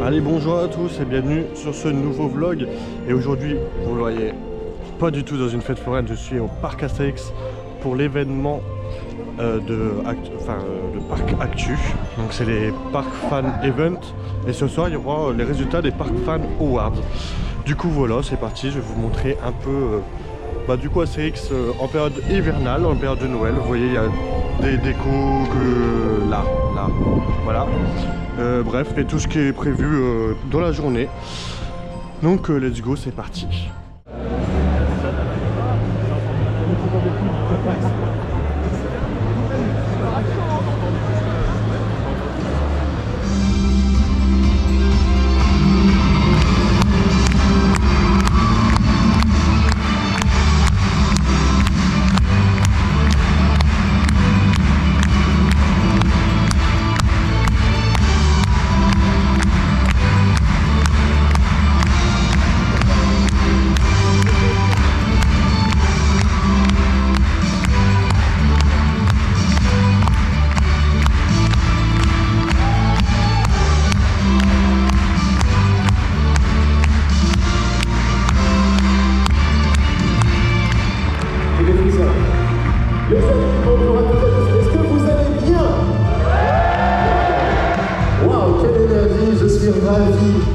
Allez, bonjour à tous et bienvenue sur ce nouveau vlog. Et aujourd'hui, vous le voyez, pas du tout dans une fête foraine, je suis au parc Astérix pour l'événement de Parc Actu. Donc c'est les Park Fan Event et ce soir il y aura les résultats des Park Fan Awards. Du coup voilà, c'est parti, je vais vous montrer un peu du coup Astérix en période hivernale, en période de Noël. Vous voyez, il y a des décos là, voilà. Bref, et tout ce qui est prévu dans la journée. Donc let's go, c'est parti.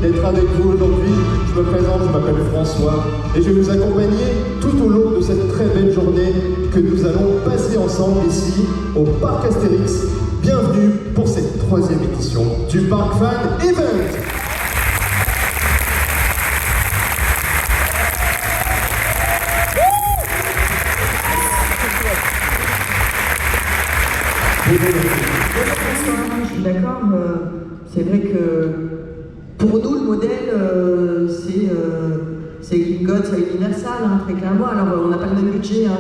D'être avec vous aujourd'hui. Je me présente, je m'appelle François et je vais vous accompagner tout au long de cette très belle journée que nous allons passer ensemble ici au Parc Astérix. Bienvenue pour cette 3e édition du Park Fan Event. Je suis d'accord, c'est vrai que pour nous, le modèle, c'est Gringotts à Universal, hein, très clairement. Alors, on n'a pas le même budget, hein,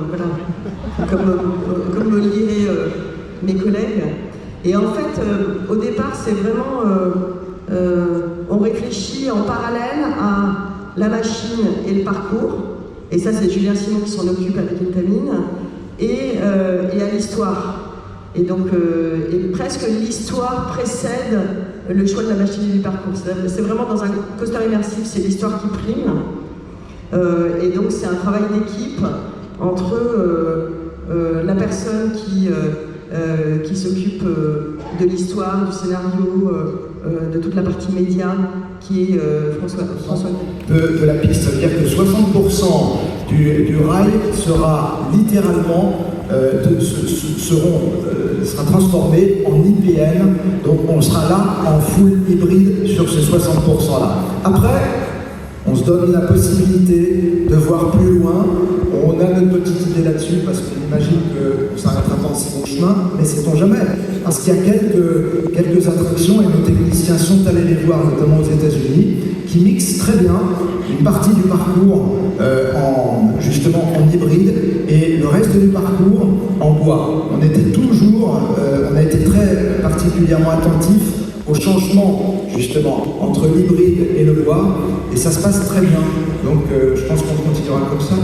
voilà, comme me le diraient mes collègues. Et en fait, au départ, c'est vraiment, on réfléchit en parallèle à la machine et le parcours. Et ça, c'est Julien Simon qui s'en occupe avec Intamine. Et à l'histoire. Et donc, presque l'histoire précède le choix de la machine et du parcours. C'est vraiment dans un coaster immersif, c'est l'histoire qui prime. Et donc, c'est un travail d'équipe entre la personne qui s'occupe de l'histoire, du scénario, de toute la partie média, qui est François. De la piste, ça veut dire que 60% du rail sera littéralement sera transformé en IPN, donc on sera là en full hybride sur ces 60% là. Après, on se donne la possibilité de voir plus loin. On a notre petite idée là-dessus parce qu'on imagine qu'on s'arrêtera pas en si bon chemin, mais sait-on jamais. Parce qu'il y a quelques attractions et nos techniciens sont allés les voir, notamment aux États-Unis, qui mixent très bien une partie du parcours justement en hybride et le reste du parcours en bois. On a été très particulièrement attentifs au changement justement entre l'hybride et le bois et ça se passe très bien. Donc je pense qu'on continuera comme ça.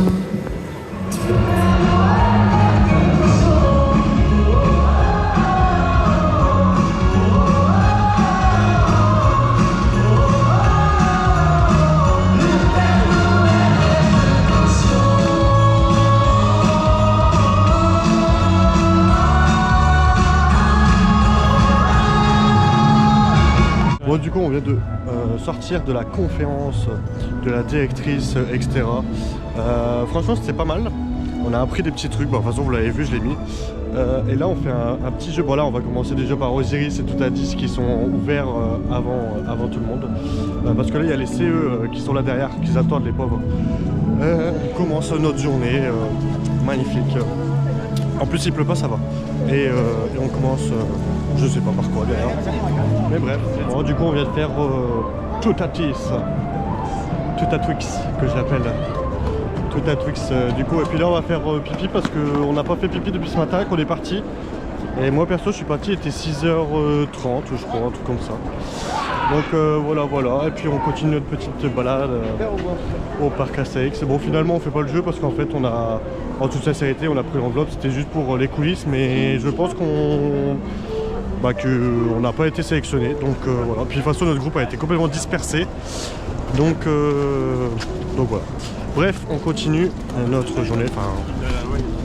Bon, du coup on vient de sortir de la conférence de la directrice, etc. Franchement c'était pas mal. On a appris des petits trucs, bon, de toute façon vous l'avez vu, je l'ai mis. Et là on fait un petit jeu, bon là on va commencer déjà par Osiris et tout à 10 qui sont ouverts avant tout le monde. Parce que là il y a les CE qui sont là derrière, qui attendent les pauvres. On commence notre journée, magnifique. En plus il pleut pas, ça va. Et on commence, je sais pas par quoi d'ailleurs. Mais bref, bon, du coup on vient de faire Tutatis, Tutatwix que je l'appelle. Tutatwix du coup, et puis là on va faire pipi parce qu'on n'a pas fait pipi depuis ce matin qu'on est parti. Et moi perso je suis parti, il était 6h30 je crois, un truc comme ça. Donc voilà, et puis on continue notre petite balade au parc Astérix. Bon finalement on fait pas le jeu parce qu'en fait on a, en toute sincérité, on a pris l'enveloppe, c'était juste pour les coulisses, mais je pense qu'on bah, qu'on n'a pas été sélectionné. Donc voilà. Puis de toute façon notre groupe a été complètement dispersé. Donc voilà. Bref, on continue notre journée. Enfin,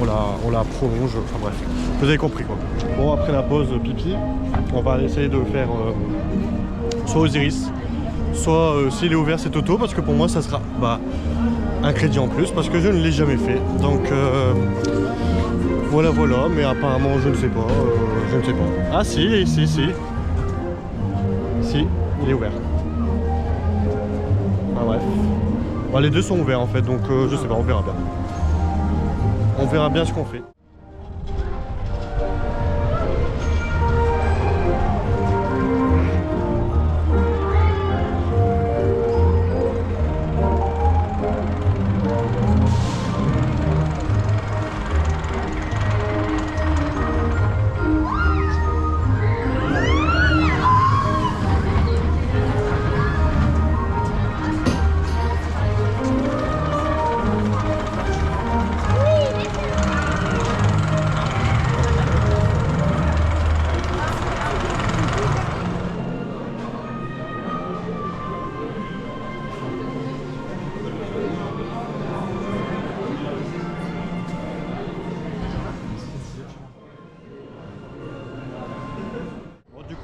on la prolonge. Enfin bref, vous avez compris quoi. Bon, après la pause pipi, on va essayer de faire soit Osiris, soit s'il est ouvert c'est Toto, parce que pour moi ça sera un crédit en plus parce que je ne l'ai jamais fait. Donc voilà, mais apparemment je ne sais pas. Ah si, il est ouvert. Ah bref. Bah, les deux sont ouverts en fait, donc je sais pas, on verra bien. On verra bien ce qu'on fait.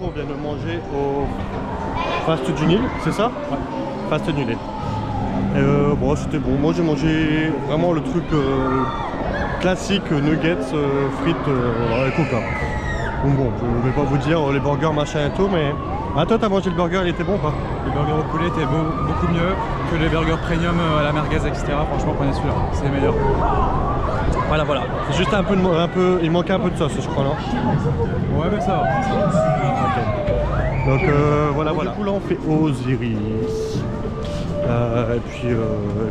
On vient de manger au Fast du Nil, c'est ça? Ouais. Fast du Nil. Bon, c'était bon. Moi j'ai mangé vraiment le truc classique, nuggets, frites, et coca. Donc bon, je vais pas vous dire les burgers machin et tout, mais... Ah toi t'as mangé le burger, il était bon ou pas? Le burger au poulet était beaucoup mieux que les burgers premium à la merguez, etc. Franchement, prenez celui-là, c'est les meilleurs. Voilà. C'est juste un peu, il manquait un peu de sauce, je crois, non? Ouais, mais ça va. Okay. Donc voilà. Du coup là on fait Osiris. Et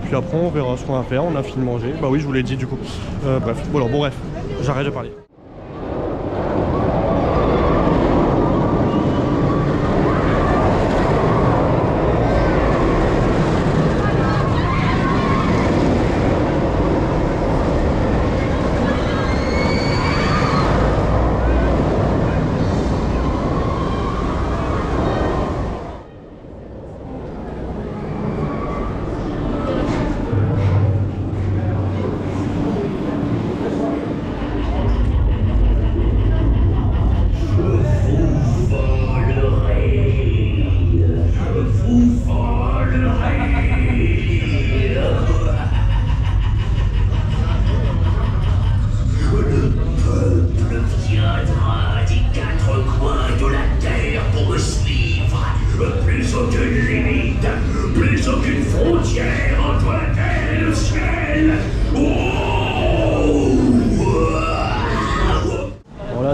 puis après on verra ce qu'on va faire. On a fini de manger. Bah oui, je vous l'ai dit du coup. Bref, j'arrête de parler.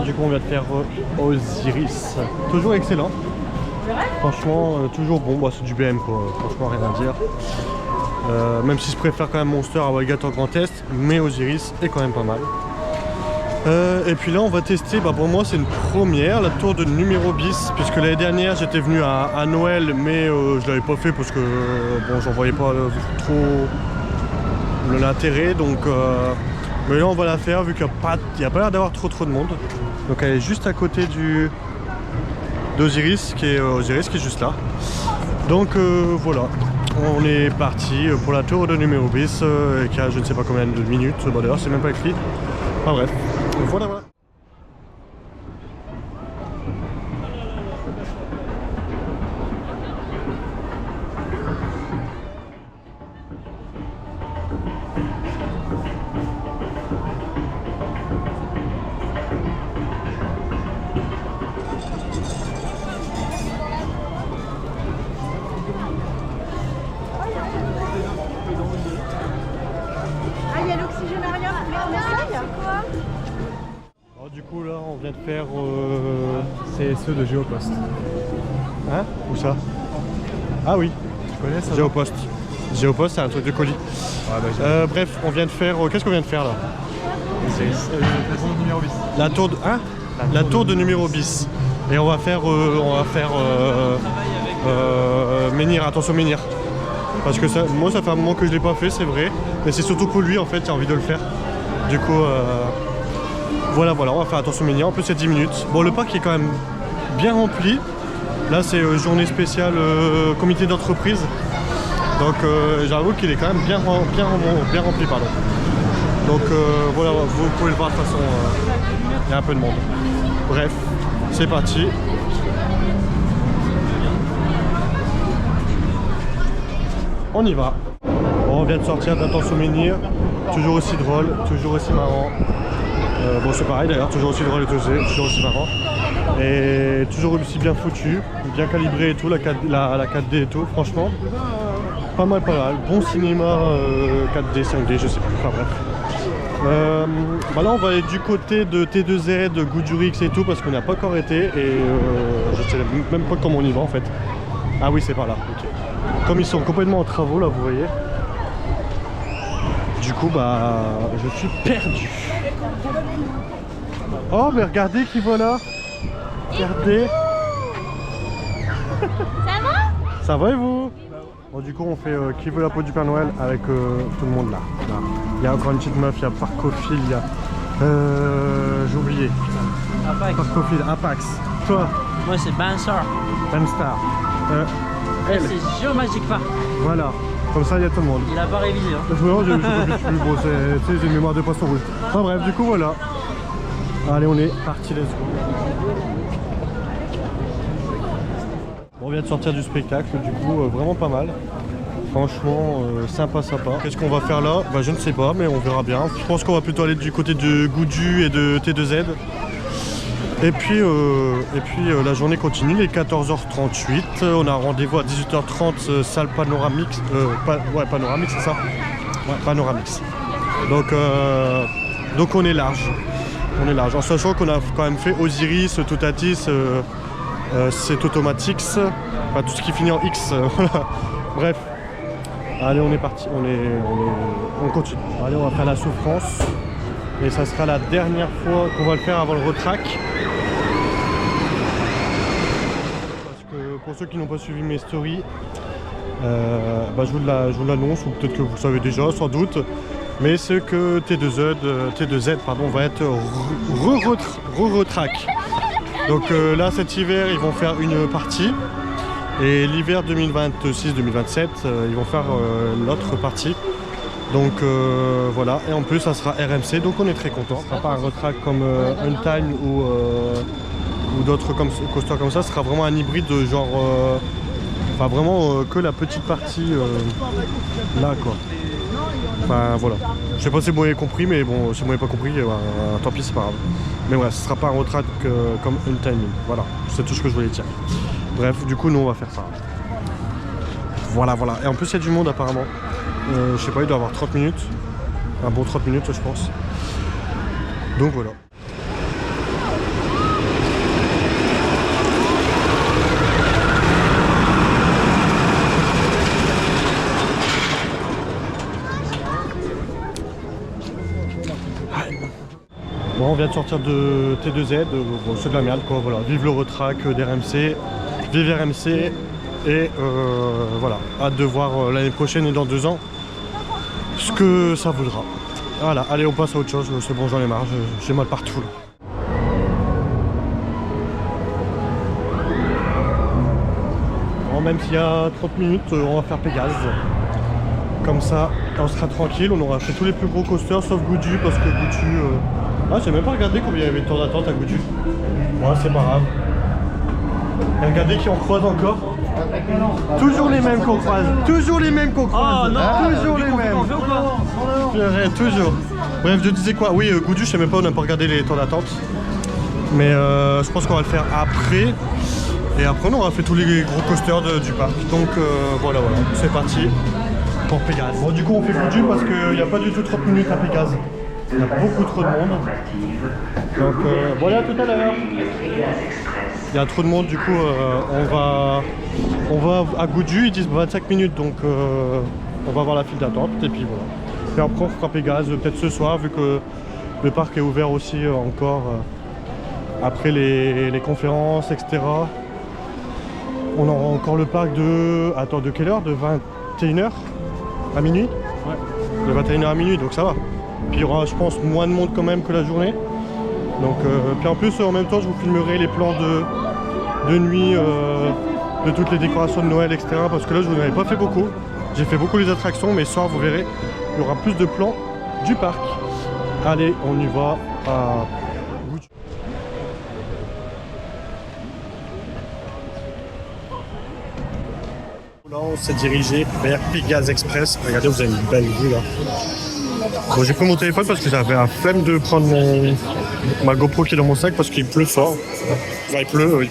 Du coup on vient de faire Osiris, toujours excellent, franchement toujours bon, bah, c'est du BM quoi, franchement rien à dire, même si je préfère quand même Monster à Walgate en Grand Est, mais Osiris est quand même pas mal. Et puis là on va tester, pour moi c'est une première, la tour de numéro bis, puisque l'année dernière j'étais venu à Noël, mais je l'avais pas fait parce que bon j'en voyais pas trop l'intérêt, donc mais là on va la faire vu qu'il n'y a pas l'air d'avoir trop de monde. Donc elle est juste à côté d'Osiris qui est juste là. Donc voilà, on est parti pour la tour de numéro bis qui a je ne sais pas combien de minutes, d'ailleurs c'est même pas écrit. Enfin bref, voilà. Du coup là on vient de faire c'est ceux de Géopost. Hein? Où ça? Ah oui, tu connais ça? Géopost. Géopost c'est un truc de colis. Ouais, bref, on vient de faire. Qu'est-ce qu'on vient de faire là? La tour de numéro bis. La tour de. Hein? La tour de numéro bis. Et on va faire Menhir, attention Menhir. Parce que ça, moi ça fait un moment que je l'ai pas fait, c'est vrai. Mais c'est surtout pour lui en fait, j'ai envie de le faire. Du coup voilà, on va faire attention Menhir, en plus c'est 10 minutes. Bon le parc est quand même bien rempli. Là c'est journée spéciale comité d'entreprise. Donc j'avoue qu'il est quand même bien rempli. Pardon. Donc voilà, vous pouvez le voir de toute façon, il y a un peu de monde. Bref, c'est parti. On y va. Bon, on vient de sortir d'un temps souvenir, toujours aussi drôle, toujours aussi marrant. Bon c'est pareil d'ailleurs, toujours aussi drôle et toujours aussi marrant. Et toujours aussi bien foutu, bien calibré et tout, la 4D et tout, franchement. Pas mal. Bon cinéma 4D, 5D, je sais plus, enfin bref. Bah là on va aller du côté de T2Z, de Goudurix et tout parce qu'on n'a pas encore été et je sais même pas comment on y va en fait. Ah oui c'est par là, ok. Comme ils sont complètement en travaux là vous voyez. Du coup bah je suis perdu. Oh mais regardez qui voilà. Regardez. Ça va? Ça va et vous? Bon du coup on fait qui veut la peau du Père Noël avec tout le monde là. Il y a encore une petite meuf, il y a Parcophile, il y a... j'ai oublié. Apax. Parcophile, Apax. Toi? Moi c'est Banstar. Banstar. Elle. C'est Geomagic Park. Voilà. Comme ça il y a tout le monde. Il a pas révisé hein. Non, j'ai pas bon, j'ai une mémoire de poisson rouge. Enfin bref, du coup voilà. Allez on est parti, let's go. On vient de sortir du spectacle, du coup vraiment pas mal. Franchement sympa. Qu'est-ce qu'on va faire là? Bah je ne sais pas mais on verra bien. Je pense qu'on va plutôt aller du côté de Goudu et de T2Z. Et puis la journée continue, il est 14h38. On a rendez-vous à 18h30 salle Panoramix. Panoramix c'est ça? Ouais, Panoramix. Donc on est large. En sachant qu'on a quand même fait Osiris, Toutatis, c'est Automatix, enfin, tout ce qui finit en X, voilà. Bref, allez on est parti, on continue. Allez on va faire la souffrance et ça sera la dernière fois qu'on va le faire avant le retrac. Parce que pour ceux qui n'ont pas suivi mes stories, bah, je vous l'annonce, ou peut-être que vous le savez déjà sans doute, mais c'est que T2Z va être retrac. Donc là cet hiver ils vont faire une partie et l'hiver 2026-2027 ils vont faire l'autre partie. Donc voilà, et en plus ça sera RMC, donc on est très content. Ce sera pas un retrac comme Untime ou d'autres coasters comme ça, ce sera vraiment un hybride de genre enfin vraiment que la petite partie là quoi. Enfin voilà, je sais pas si vous m'avez compris, mais bon, si vous m'avez pas compris, tant pis, c'est pas grave. Mais voilà, ce sera pas un retract comme une timing. Voilà, c'est tout ce que je voulais dire. Bref, du coup, nous on va faire ça. Voilà. Et en plus, il y a du monde apparemment. Je sais pas, il doit y avoir 30 minutes. Un bon 30 minutes, je pense. Donc voilà. Bon, on vient de sortir de T2Z, bon, c'est de la merde quoi, voilà. Vive le retrac d'RMC, vive RMC, et voilà, hâte de voir l'année prochaine et dans 2 ans ce que ça voudra. Voilà, allez on passe à autre chose, c'est bon j'en ai marre, j'ai mal partout là. Bon, même s'il y a 30 minutes, on va faire Pégase. Comme ça, on sera tranquille, on aura fait tous les plus gros coasters sauf Goudu parce que Goudu... Ah, j'ai même pas regardé combien il y avait de temps d'attente à Goudu. Ouais, c'est pas grave. Et regardez qui on croise encore. Toujours les mêmes qu'on croise. Toujours les mêmes qu'on croise. Oh non, toujours les mêmes. Toujours. Bref, je disais quoi? Oui, Goudu, je sais même pas, on n'a pas regardé les temps d'attente. Mais je pense qu'on va le faire après. Et après, on aura fait tous les gros coasters du parc. Donc voilà, c'est parti pour Pégase. Bon, du coup, on fait Goudu parce qu'il n'y a pas du tout 30 minutes à Pégase. Il y a beaucoup trop de monde. Donc voilà, tout à l'heure. Il y a trop de monde, du coup on va à Goudu, ils disent 25 minutes, donc on va voir la file d'attente et puis voilà. Et après on fera Pégase peut-être ce soir vu que le parc est ouvert aussi encore après les conférences, etc. On aura encore le parc de... Attends, de quelle heure? De 21h à minuit? Ouais. De 21h à minuit, donc ça va. Puis il y aura, je pense, moins de monde quand même que la journée. Donc, puis en plus, en même temps, je vous filmerai les plans de nuit, de toutes les décorations de Noël, etc. Parce que là, je vous en avais pas fait beaucoup. J'ai fait beaucoup les attractions, mais ce soir, vous verrez, il y aura plus de plans du parc. Allez, on y va à... Là, on s'est dirigé vers Pégase Express. Regardez, vous avez une belle vue là. Bon, j'ai pris mon téléphone parce que j'avais la flemme de prendre ma GoPro qui est dans mon sac parce qu'il pleut fort. Enfin, il pleut.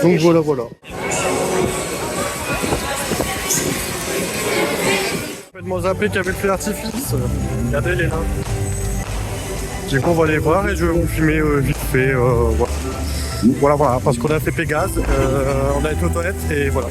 Donc voilà. Complètement zappé qu'il y avait le feu d'artifice. Regardez les nains. Du coup, on va aller voir et je vais vous filmer vite fait. Voilà, parce qu'on a fait Pégase, on a été aux toilettes et voilà.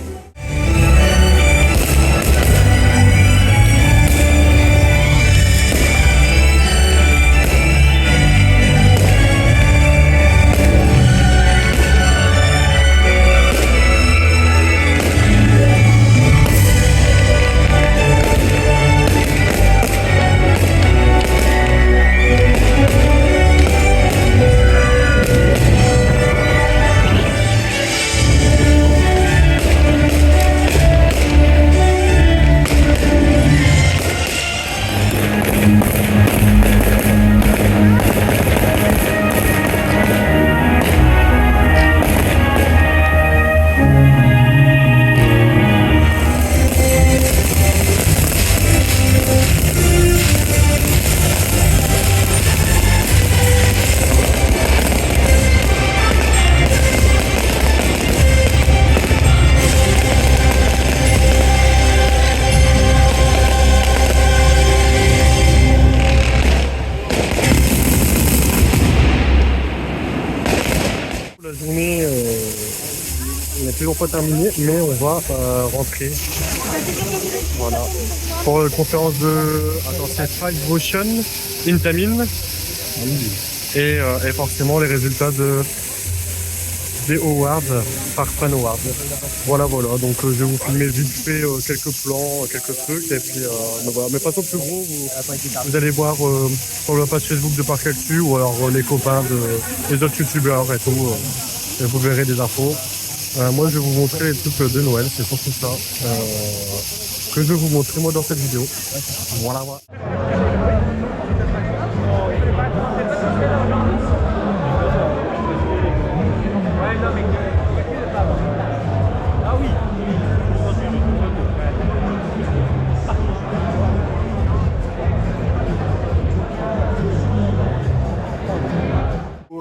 La journée n'est toujours pas terminée, mais on va rentrer. Voilà. Pour la conférence de. Attends, c'est Five Ocean, Intamin. Et forcément les résultats des Awards, Park Fan Awards. Voilà. Donc je vais vous filmer vite fait quelques plans, quelques trucs. Et puis voilà. Mais pas trop plus gros, vous allez voir sur la page Facebook de Parc Actu ou alors les copains des autres youtubeurs et tout. Et vous verrez des infos. Moi je vais vous montrer les trucs de Noël, c'est surtout ça que je vais vous montrer moi dans cette vidéo. Voilà.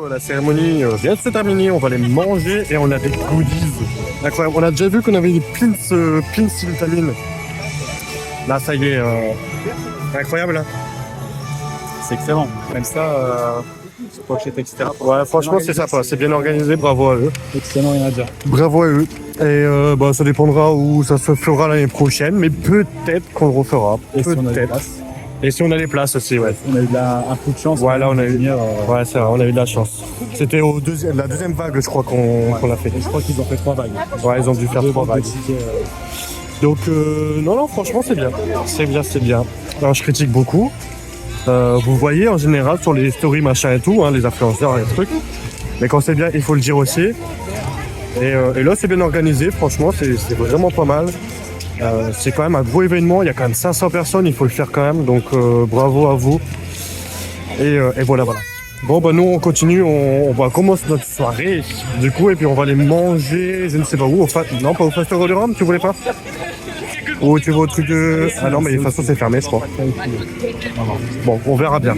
La cérémonie vient de se terminer, on va les manger et on a des goodies. Incroyable, on a déjà vu qu'on avait des pins Intamin. Là ça y est, incroyable hein. C'est excellent. Même ça, pochette, etc. Ouais, franchement c'est sympa, c'est bien organisé, bravo à eux. Excellent, rien à dire. Bravo à eux. Et ça dépendra où ça se fera l'année prochaine, mais peut-être qu'on le refera. Et si on a les Peut-être. places. Et si on a les places aussi, ouais. On a eu un coup de chance. Ouais, là on a eu. venir, Ouais, c'est vrai, on a eu de la chance. C'était la deuxième vague, je crois qu'on a fait. Je crois qu'ils ont fait 3 vagues. Ouais, ils ont dû faire 3 vagues. Tickets, Donc, non, franchement, c'est bien. C'est bien. Alors, je critique beaucoup. Vous voyez, en général, sur les stories, machin et tout, hein, les influenceurs, les trucs. Mais quand c'est bien, il faut le dire aussi. Et là, c'est bien organisé. Franchement, c'est vraiment pas mal. C'est quand même un gros événement. Il y a quand même 500 personnes. Il faut le faire quand même. Donc, bravo à vous. Et voilà. Bon, nous, on continue. On va commencer notre soirée, du coup. Et puis, on va aller manger, je ne sais pas où. Non, pas au Festival de Rome, tu voulais pas? Ou tu vas au truc de... Ah non, mais de toute façon, c'est fermé, je crois. Bon, on verra bien.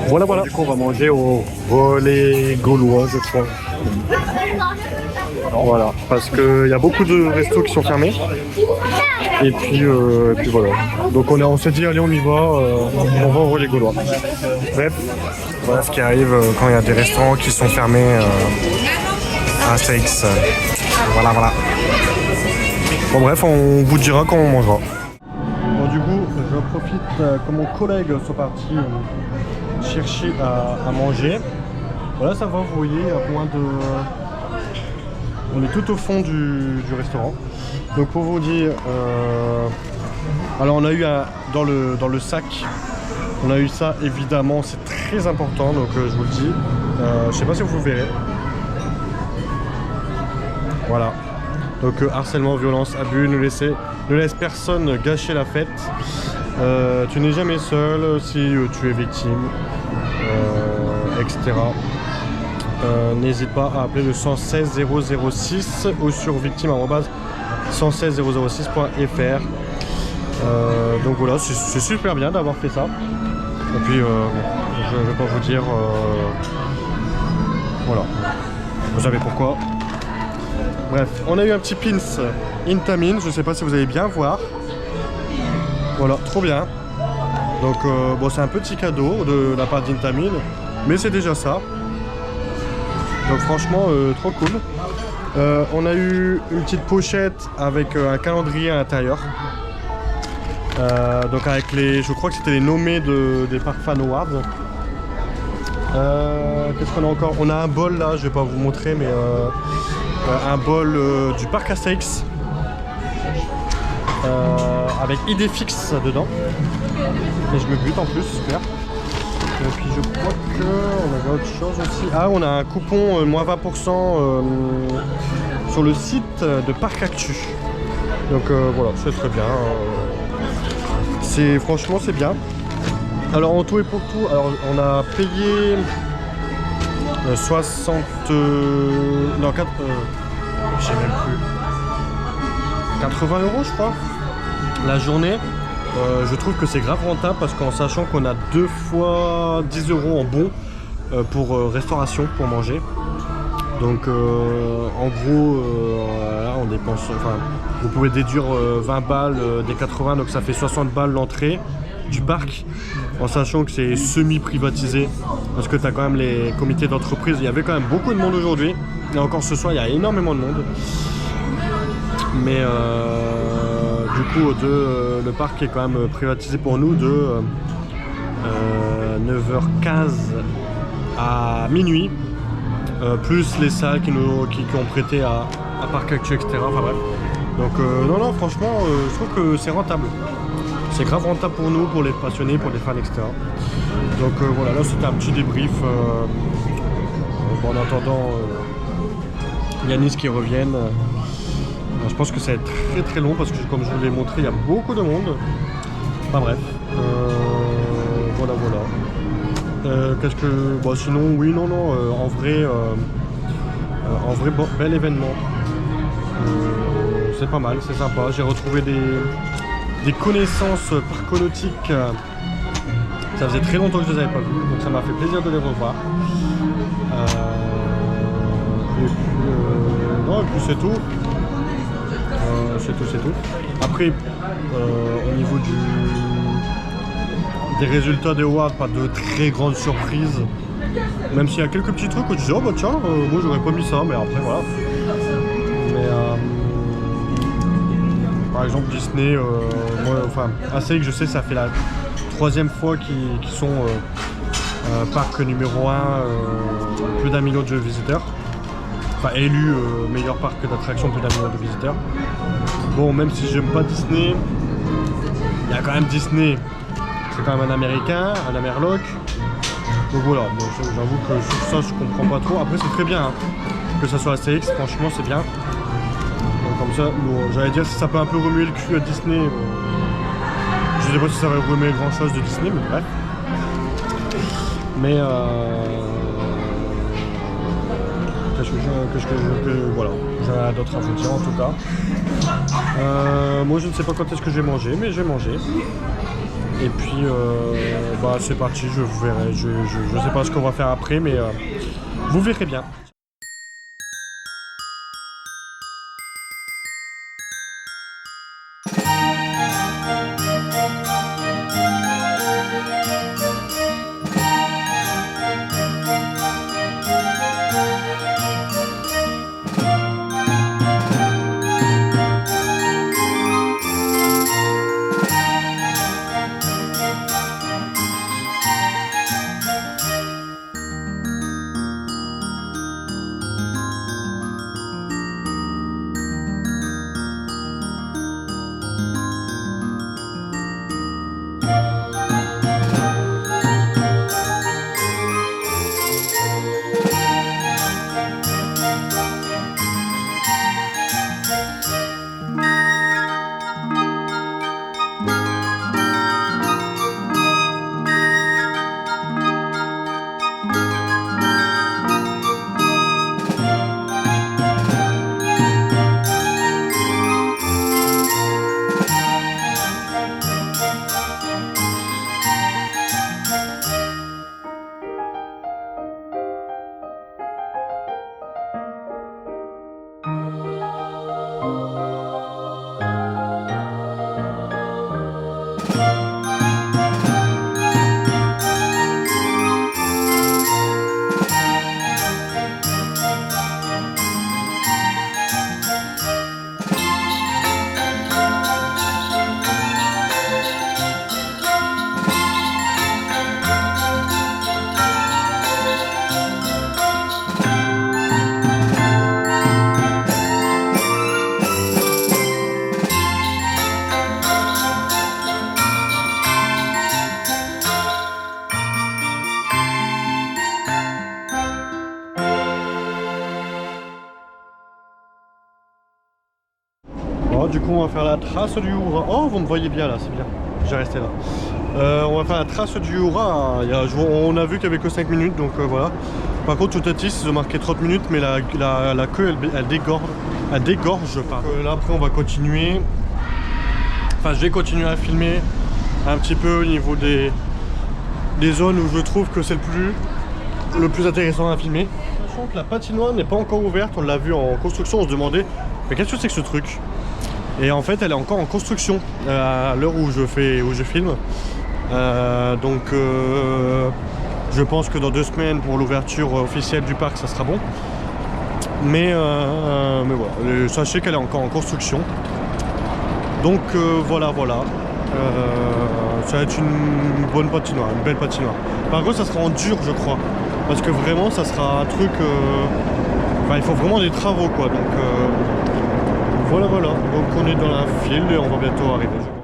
Voilà. Du coup, on va manger au relais gaulois, je crois. Voilà, parce qu'il y a beaucoup de restos qui sont fermés. Et puis voilà. Donc on s'est dit, allez, on y va, on va au relais gaulois. Bref, voilà ce qui arrive quand il y a des restaurants qui sont fermés à Astérix. Voilà. Bon bref, on vous dira quand on mangera. Bon du coup, je profite que mon collègue soit parti chercher à manger. Voilà, ça va, vous voyez, à moins de... On est tout au fond du restaurant. Donc pour vous dire, alors on a eu dans le sac, on a eu ça évidemment, c'est très important, donc je vous le dis. Je sais pas si vous le verrez. Voilà. Donc harcèlement, violence, abus, ne laisse personne gâcher la fête. Tu n'es jamais seul si tu es victime, etc. N'hésite pas à appeler le 116 006 ou sur victime@116006.fr. Donc voilà, c'est super bien d'avoir fait ça. Et puis je ne vais pas vous dire, voilà, vous savez pourquoi. Bref, on a eu un petit pins Intamin, je ne sais pas si vous allez bien voir. Voilà, trop bien. Donc bon, c'est un petit cadeau de la part d'Intamin, mais c'est déjà ça. Donc franchement, trop cool. On a eu une petite pochette avec un calendrier à l'intérieur. Donc avec les, je crois que c'était les nommés des Park Fan Awards. Qu'est-ce qu'on a encore? On a un bol là, je vais pas vous montrer, mais un bol du Parc Astérix avec idée fixe dedans. Et je me bute en plus, super. Et puis je crois qu'on avait autre chose aussi. Ah, on a un coupon moins 20% sur le site de Parc Actu. Donc voilà, c'est très bien. Franchement c'est bien. Alors en tout et pour tout, alors on a payé 60... non, 4... je sais même plus. 80 € je crois la journée. Je trouve que c'est grave rentable parce qu'en sachant qu'on a 2 fois 10 € en bon pour restauration, pour manger. Donc en gros là on dépense, enfin vous pouvez déduire 20 balles des 80, donc ça fait 60 balles l'entrée du parc, en sachant que c'est semi-privatisé parce que tu as quand même les comités d'entreprise. Il y avait quand même beaucoup de monde aujourd'hui et encore ce soir il y a énormément de monde, mais du coup le parc est quand même privatisé pour nous de 9h15 à minuit. Plus les salles qui ont prêté à Parc Actu, etc. Enfin bref. Donc non, franchement, je trouve que c'est rentable. C'est grave rentable pour nous, pour les passionnés, pour les fans, etc. Donc voilà, là c'était un petit débrief. En attendant Yanis qui revienne. Je pense que ça va être très très long parce que comme je vous l'ai montré, il y a beaucoup de monde. Enfin bref. Voilà. Qu'est-ce que... Bon, sinon, oui, non, en vrai, bon, bel événement. C'est pas mal, c'est sympa. J'ai retrouvé des connaissances parconautiques. Ça faisait très longtemps que je les avais pas vues, donc ça m'a fait plaisir de les revoir. Non, et puis c'est tout. C'est tout. Après, au niveau des résultats des awards, pas de très grandes surprises. Même s'il y a quelques petits trucs où je dis oh bah tiens, moi j'aurais pas mis ça, mais après voilà. Mais par exemple Disney, moi, enfin assez que je sais, ça fait la 3e fois qu'ils sont parc numéro 1, plus d'1 million de visiteurs. Enfin élu meilleur parc d'attraction, plus d'1 million de visiteurs. Bon, même si j'aime pas Disney, il y a quand même Disney. C'est quand même un américain, un Amerloc. Donc voilà, bon, j'avoue que sur ça je comprends pas trop. Après c'est très bien hein, que ça soit Astérix, franchement c'est bien. Donc comme ça, bon, j'allais dire si ça peut un peu remuer le cul à Disney. Je sais pas si ça va remuer grand chose de Disney, mais bref. Mais voilà, j'ai rien d'autre à vous dire en tout cas. Moi je ne sais pas quand est-ce que je vais manger, mais je vais manger. Et puis bah c'est parti, je verrai, je sais pas ce qu'on va faire après, mais vous verrez bien. Bon, du coup, on va faire la trace du Jura. Oh, vous me voyez bien là, c'est bien. J'ai resté là. On va faire la trace du Jura. On a vu qu'il n'y avait que 5 minutes, donc voilà. Par contre, tout à l'heure, ils ont marqué 30 minutes, mais la queue, elle dégorge. Elle dégorge pas. Là, après, on va continuer. Enfin, je vais continuer à filmer un petit peu au niveau des zones où je trouve que c'est le plus intéressant à filmer. Sachant que la patinoire n'est pas encore ouverte, on l'a vu en construction, on se demandait mais qu'est-ce que c'est que ce truc? Et en fait elle est encore en construction à l'heure où je filme. Donc je pense que dans 2 semaines pour l'ouverture officielle du parc ça sera bon. Mais voilà, sachez qu'elle est encore en construction. Donc voilà. Ça va être une bonne patinoire, une belle patinoire. Par contre ça sera en dur je crois. Parce que vraiment ça sera un truc... Enfin il faut vraiment des travaux quoi. Donc voilà. Donc on est dans la file et on va bientôt arriver je pense.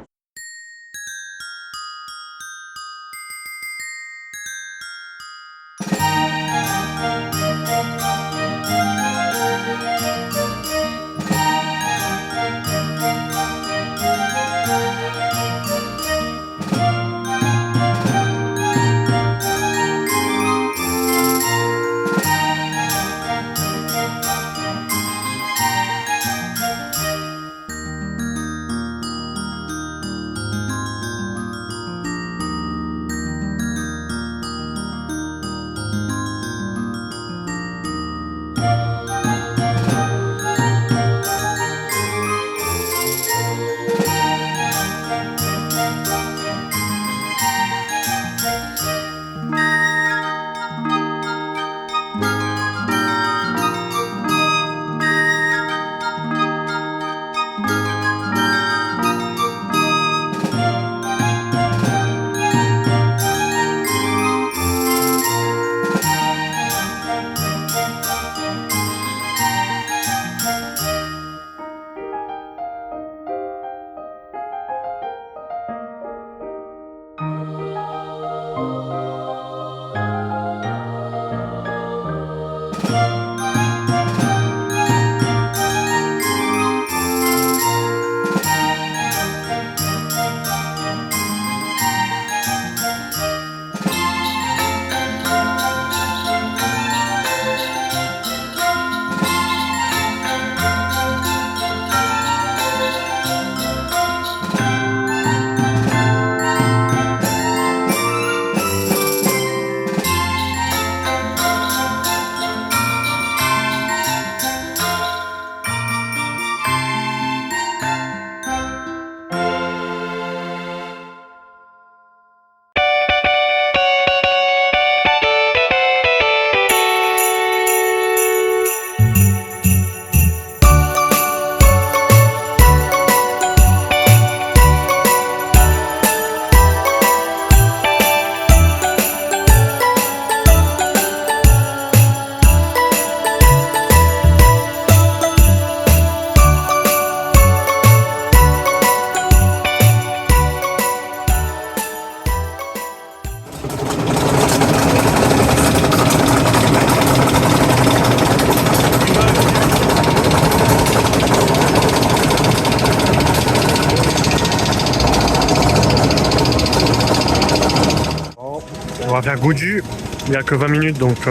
On va faire Goudu, il n'y a que 20 minutes donc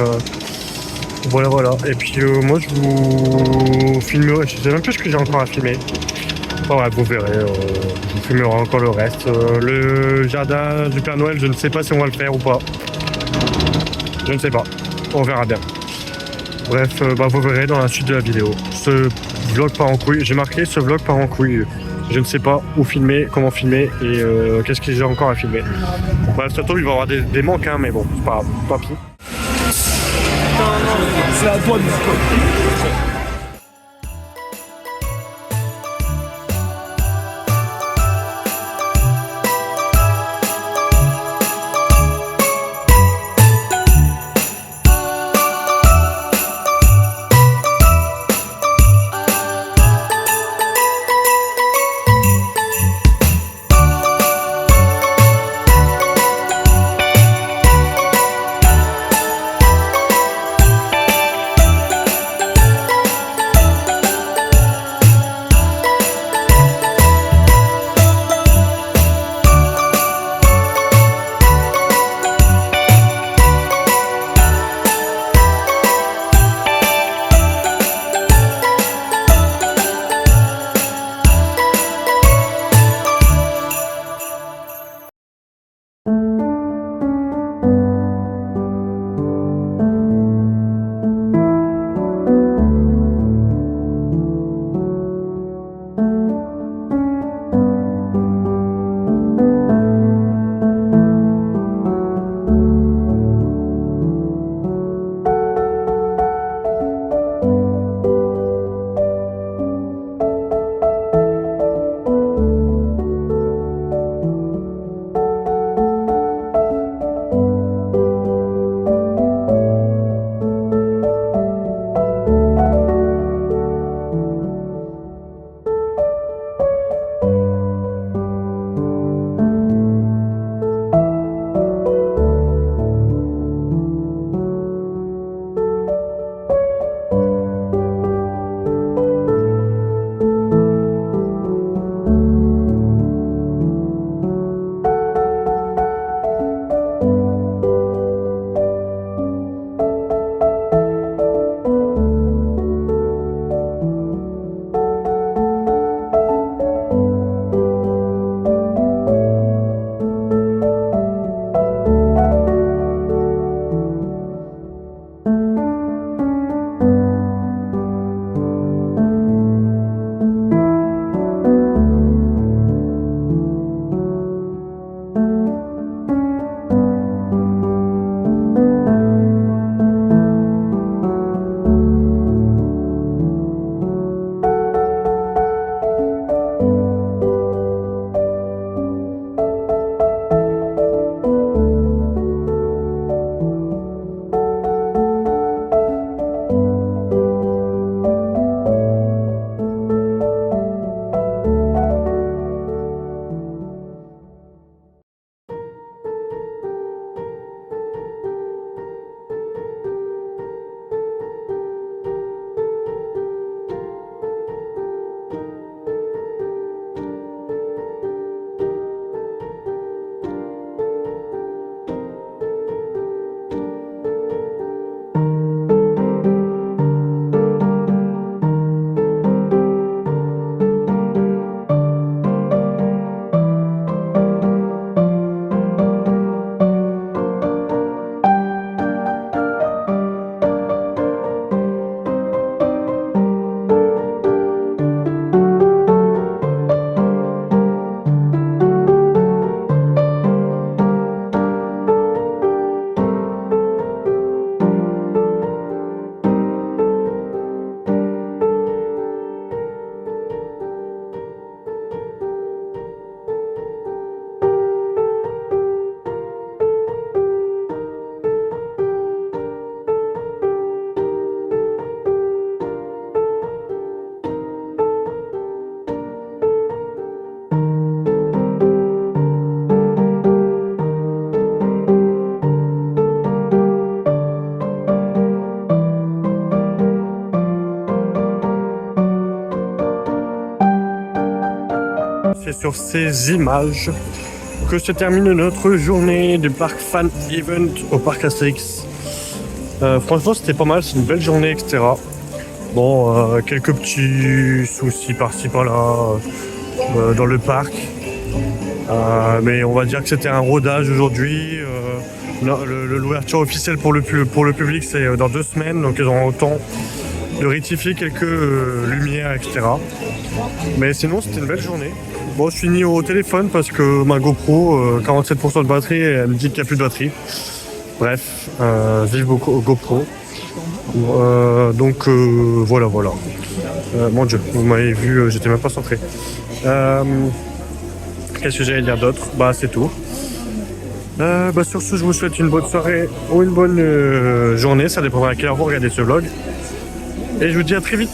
voilà. Et puis moi je vous filmerai, je sais même plus ce que j'ai encore à filmer. Enfin, ouais, vous verrez, je vous filmerai encore le reste. Le jardin du Père Noël, je ne sais pas si on va le faire ou pas. Je ne sais pas, on verra bien. Bref, vous verrez dans la suite de la vidéo. Ce vlog part en couille, j'ai marqué ce vlog part en couille. Je ne sais pas où filmer, comment filmer et qu'est-ce que j'ai encore à filmer. Bah, surtout il va y avoir des manques, hein, mais bon, c'est pas grave, tant pis. C'est à toi de C'est sur ces images que se termine notre journée du parc Fan Event au parc Astérix. Franchement, c'était pas mal, c'est une belle journée, etc. Bon, quelques petits soucis par-ci par-là dans le parc. Mais on va dire que c'était un rodage aujourd'hui. L'ouverture officielle pour le public, c'est dans 2 semaines, donc ils auront le temps de rectifier quelques lumières, etc. Mais sinon, c'était une belle journée. Bon, je finis au téléphone parce que ma GoPro, 47% de batterie, elle me dit qu'il n'y a plus de batterie. Bref, vive GoPro. Donc voilà. Mon Dieu, vous m'avez vu, j'étais même pas centré. Qu'est-ce que j'allais dire d'autre? C'est tout. Sur ce, je vous souhaite une bonne soirée ou une bonne journée, ça dépendra à quelle heure vous regardez ce vlog. Et je vous dis à très vite.